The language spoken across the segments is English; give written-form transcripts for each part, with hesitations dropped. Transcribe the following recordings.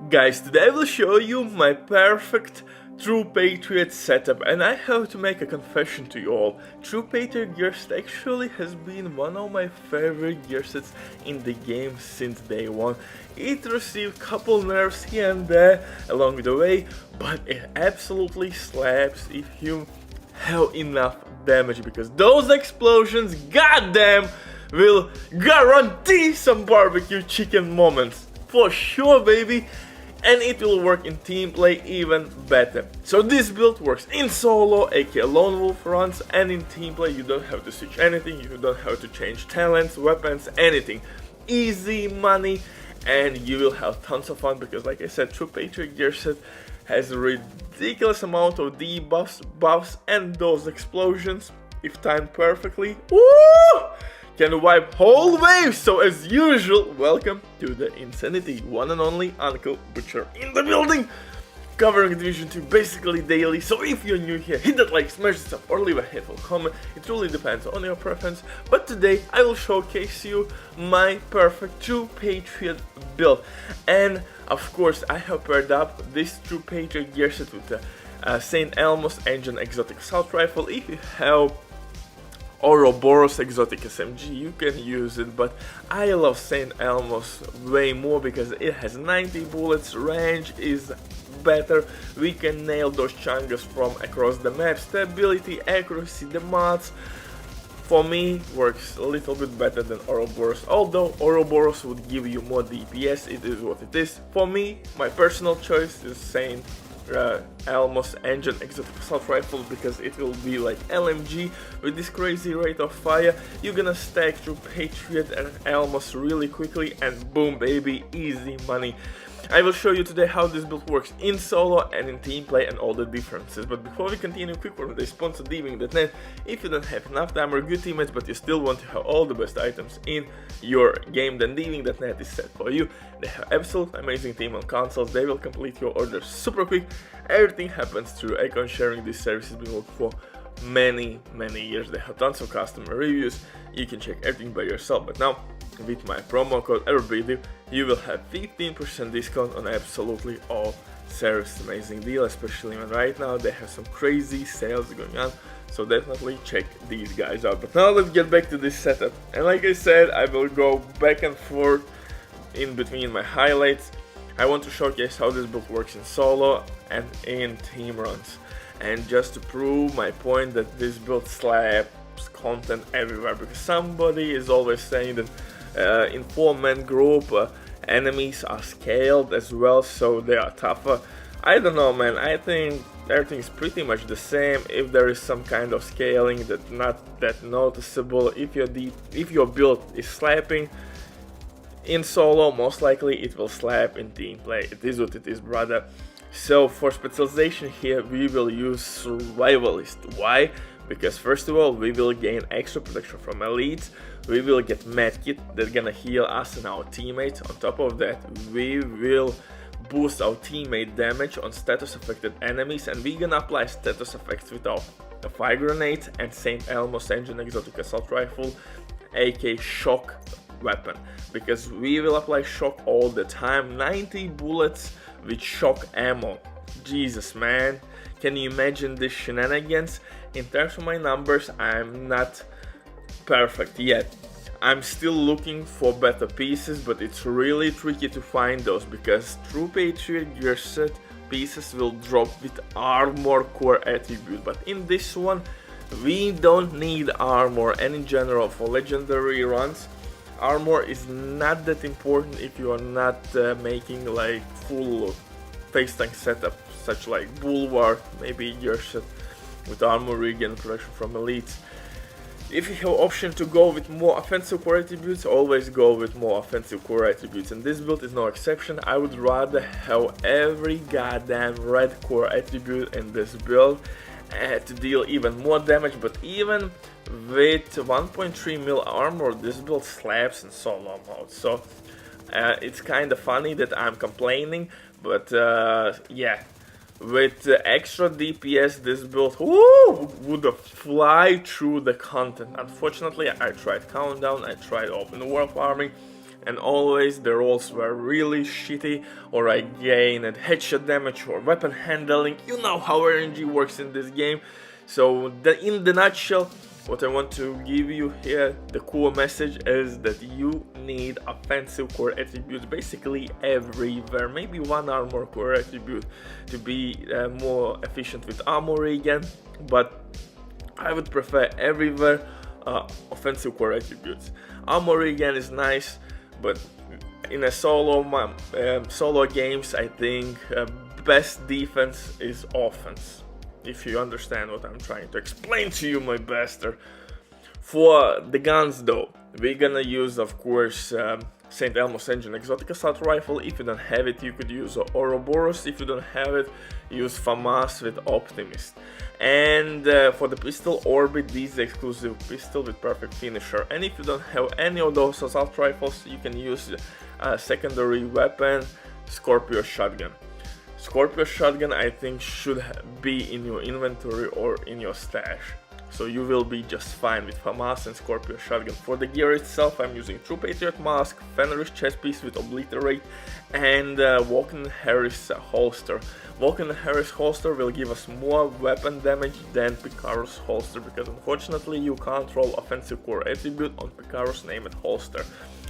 Guys, today I will show you my perfect True Patriot setup, and I have to make a confession to you all. True Patriot gear set actually has been one of my favorite gear sets in the game since day one. It received couple nerfs here and there along the way, but it absolutely slaps if you have enough damage, because those explosions, goddamn, will guarantee some barbecue chicken moments. For sure, baby. And it will work in team play even better. So this build works in solo, aka lone wolf runs, and in team play you don't have to switch anything, you don't have to change talents, weapons, anything. Easy money, and you will have tons of fun, because like I said, True Patriot gear set has a ridiculous amount of debuffs, buffs, and those explosions, if timed perfectly, woo! Can wipe whole waves. So as usual, welcome to the insanity. One and only Uncle Butcher in the building, covering Division 2 basically daily. So if you're new here, hit that like, smash this up, or leave a hateful comment. It really depends on your preference. But today I will showcase you my perfect True Patriot build. And of course I have paired up this True Patriot gear set with the St. Elmo's Engine Exotic Assault Rifle. If you have Ouroboros exotic SMG, you can use it, but I love St. Elmo's way more because it has 90 bullets, range is better, we can nail those chungus from across the map, stability, accuracy, the mods for me works a little bit better than Ouroboros, although Ouroboros would give you more DPS, it is what it is. For me, my personal choice is St. Elmo's Engine Exotic Assault Rifle, because it will be like LMG with this crazy rate of fire. You're gonna stack through Patriot and Elmo's really quickly, and boom baby, easy money. I will show you today how this build works in solo and in team play and all the differences. But before we continue, quick word with the sponsor DBing.net. If you don't have enough time or good teammates but you still want to have all the best items in your game, then DBing.net is set for you. They have absolute amazing team on consoles, they will complete your orders super quick. Everything happens through account sharing. This service has been working for many years. They have tons of customer reviews, you can check everything by yourself. But now with my promo code EVERYBODY you will have 15% discount on absolutely all service. Amazing deal, especially when right now they have some crazy sales going on, so definitely check these guys out. But now let's get back to this setup, and like I said, I will go back and forth in between my highlights. I want to showcase how this build works in solo and in team runs, and just to prove my point that this build slaps content everywhere, because somebody is always saying that in 4-man group enemies are scaled as well, so they are tougher. I don't know, man, I think everything is pretty much the same. If there is some kind of scaling that's not that noticeable, if your build is slapping in solo, most likely it will slap in team play. It is what it is, brother. So for specialization here we will use survivalist. Why? Because first of all, we will gain extra protection from elites, we will get medkit that's gonna heal us and our teammates. On top of that, we will boost our teammate damage on status affected enemies, and we're gonna apply status effects with our fire grenades and St. Elmo's Engine Exotic Assault Rifle, aka shock weapon, because we will apply shock all the time. 90 bullets with shock ammo. Jesus, man, can you imagine this shenanigans? In terms of my numbers, I'm not perfect yet. I'm still looking for better pieces, but it's really tricky to find those, because True Patriot gear set pieces will drop with armor core attribute, but in this one we don't need armor. And in general, for legendary runs, armor is not that important if you are not making like full face tank setup, such like Bulwark, maybe gear set with armor rig and protection from elites. If you have option to go with more offensive core attributes, always go with more offensive core attributes, and this build is no exception. I would rather have every goddamn red core attribute in this build to deal even more damage, but even with 1.3 mil armor, this build slaps in solo mode. So it's kind of funny that I'm complaining, but yeah, with extra DPS, this build would fly through the content. Unfortunately, I tried countdown, I tried open world farming, and always the rolls were really shitty, or I gained headshot damage or weapon handling. You know how RNG works in this game. So in the nutshell, what I want to give you here, the cool message is that you need offensive core attributes basically everywhere, maybe one armor core attribute to be more efficient with armor regen, but I would prefer everywhere offensive core attributes. Armor regen is nice, but in a solo games, I think best defense is offense. If you understand what I'm trying to explain to you, my bastard. For the guns though, we're gonna use, of course, St. Elmo's Engine Exotic Assault Rifle. If you don't have it, you could use Ouroboros. If you don't have it, use FAMAS with Optimist. And for the pistol, Orbit, this is the exclusive pistol with perfect finisher. And if you don't have any of those assault rifles, you can use a secondary weapon, Scorpio Shotgun. Scorpio Shotgun, I think, should be in your inventory or in your stash. So you will be just fine with FAMAS and Scorpio Shotgun. For the gear itself, I'm using True Patriot Mask, Fenris chest piece with Obliterate, and Walken Harris holster. Walken Harris holster will give us more weapon damage than Picaro's holster, because unfortunately you can't roll offensive core attribute on Picaro's named holster.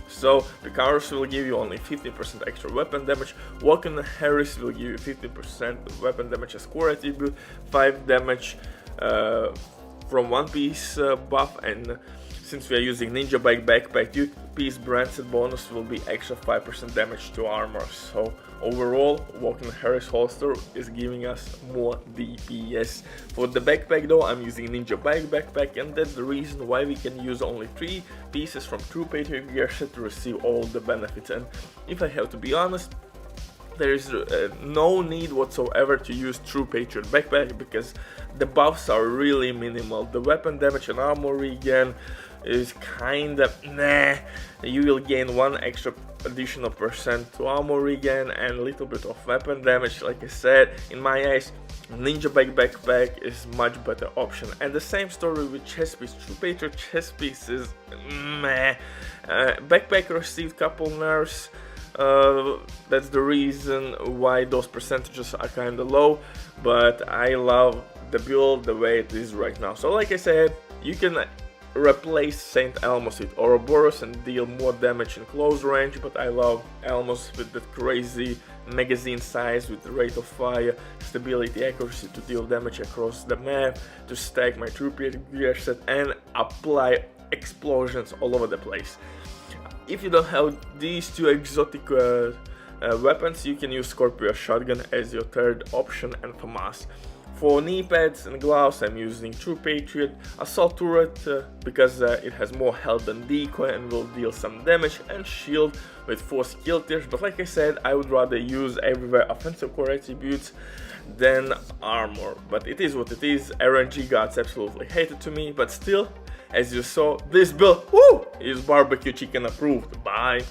So Picaro's will give you only 15% extra weapon damage, Walken Harris will give you 15% weapon damage as core attribute, 5 damage from one piece buff, and since we are using Ninja Bike Backpack, 2-piece branded bonus will be extra 5% damage to armor. So overall, Walken Harris holster is giving us more DPS. For the backpack though, I'm using Ninja Bike Backpack, and that's the reason why we can use only 3 pieces from True Patriot gear set to receive all the benefits. And if I have to be honest, there is no need whatsoever to use True Patriot Backpack, because the buffs are really minimal. The weapon damage and armor regen is kinda nah. You will gain 1 extra additional percent to armor regen and a little bit of weapon damage. Like I said, in my eyes, Ninja Bike Backpack is much better option. And the same story with chest piece. True Patriot chest piece is meh. Backpack received couple nerfs. That's the reason why those percentages are kinda low, but I love the build the way it is right now. So like I said, you can replace St. Elmo's with Ouroboros and deal more damage in close range, but I love Elmo's with that crazy magazine size with the rate of fire, stability, accuracy to deal damage across the map, to stack my True Patriot gear set and apply explosions all over the place. If you don't have these 2 exotic weapons, you can use Scorpio Shotgun as your third option and FAMAS. For knee pads and gloves, I'm using True Patriot Assault Turret because it has more health than Decoy and will deal some damage, and Shield with 4 skill tiers. But like I said, I would rather use everywhere offensive core attributes than armor. But it is what it is. RNG gods absolutely hate it to me, but still, as you saw, this build, woo, is barbecue chicken approved. Bye.